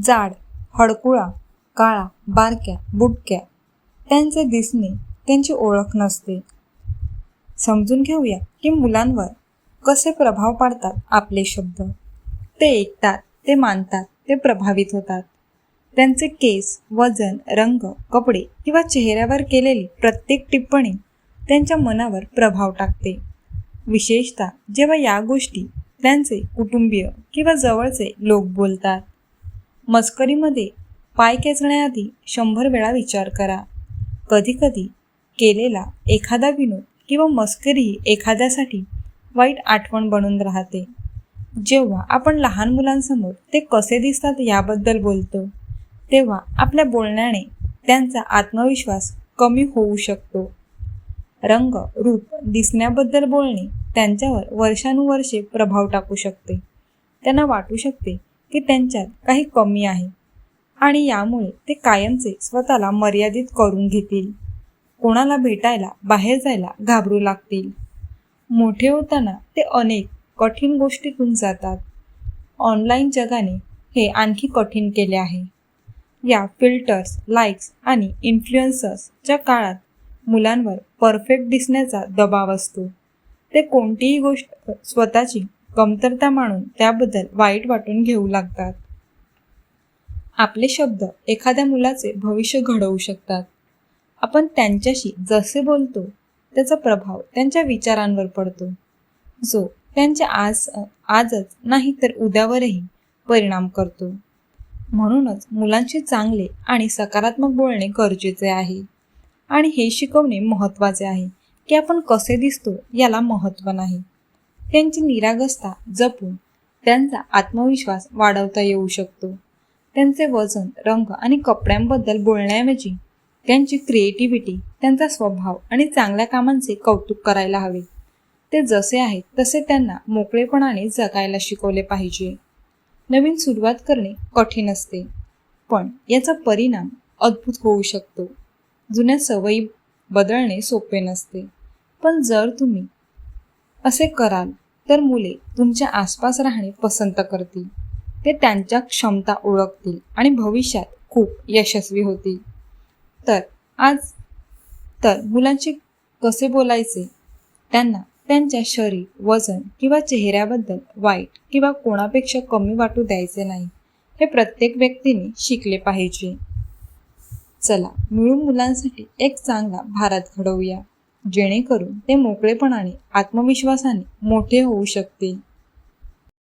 जाड, हडकुळा, काळा, बारक्या, बुटक्या त्यांचे दिसणे त्यांची ओळख नसते. समजून घेऊया की मुलांवर कसे प्रभाव पाडतात आपले शब्द. ते ऐकतात, ते मानतात, ते प्रभावित होतात. त्यांचे केस, वजन, रंग, कपडे किंवा चेहऱ्यावर केलेली प्रत्येक टिप्पणी त्यांच्या मनावर प्रभाव टाकते. विशेषतः जेव्हा या गोष्टी त्यांचे कुटुंबीय किंवा जवळचे लोक बोलतात. मस्करीमध्ये पाय खेचण्याआधी 100 वेळा विचार करा. कधीकधी केलेला एखादा विनोद किंवा मस्करी एखाद्यासाठी वाईट आठवण बनून राहते. जेव्हा आपण लहान मुलांसमोर ते कसे दिसतात याबद्दल बोलतो, तेव्हा आपल्या बोलण्याने त्यांचा आत्मविश्वास कमी होऊ शकतो. रंग, रूप, दिसण्याबद्दल बोलणे त्यांच्यावर वर्षानुवर्षे प्रभाव टाकू शकते. त्यांना वाटू शकते की त्यांच्यात काही कमी आहे आणि यामुळे ते कायमचे स्वतःला मर्यादित करून घेतील. कोणाला भेटायला, बाहेर जायला घाबरू लागतील. मोठे होताना ते अनेक कठीण गोष्टीतून जातात. ऑनलाईन जगाने हे आणखी कठीण केले आहे. या फिल्टर्स, लाईक्स आणि इन्फ्लुएन्सर्सच्या काळात मुलांवर परफेक्ट दिसण्याचा दबाव असतो. ते कोणतीही गोष्ट स्वतःची कमतरता मानून त्याबद्दल वाईट वाटून घेऊ लागतात. आपले शब्द एखाद्या मुलाचे भविष्य घडवू शकतात. आपण त्यांच्याशी जसे बोलतो त्याचा प्रभाव त्यांच्या विचारांवर पडतो, जो त्यांच्या आजच नाही तर उद्यावरही परिणाम करतो. म्हणूनच मुलांशी चांगले आणि सकारात्मक बोलणे गरजेचे आहे. आणि हे शिकवणे महत्त्वाचे आहे की आपण कसे दिसतो याला महत्त्व नाही. त्यांची निरागसता जपून त्यांचा आत्मविश्वास वाढवता येऊ शकतो. त्यांचे वजन, रंग आणि कपड्यांबद्दल बोलण्याऐवजी त्यांची क्रिएटिव्हिटी, त्यांचा स्वभाव आणि चांगल्या कामांचे कौतुक करायला हवे. ते जसे आहेत तसे त्यांना मोकळेपणाने जगायला शिकवले पाहिजे. नवीन सुरुवात करणे कठीण असते, पण याचा परिणाम अद्भुत होऊ शकतो. जुन्या सवयी बदलणे सोपे नसते, पण जर तुम्ही असे कराल तर मुले तुमच्या आसपास राहणे पसंत करतील. ते त्यांच्या क्षमता ओळखतील आणि भविष्यात खूप यशस्वी होतील. तर मुलांशी कसे बोलायचे, त्यांना त्यांच्या शरीर, वजन किंवा चेहऱ्याबद्दल वाईट किंवा कोणापेक्षा कमी वाटू द्यायचे नाही. हे प्रत्येक व्यक्तीने शिकले पाहिजे. चला मिळून मुलांसाठी एक चांगला भारत घडवूया, जेणेकरून ते मोकळेपणाने, आत्मविश्वासाने मोठे होऊ शकतील.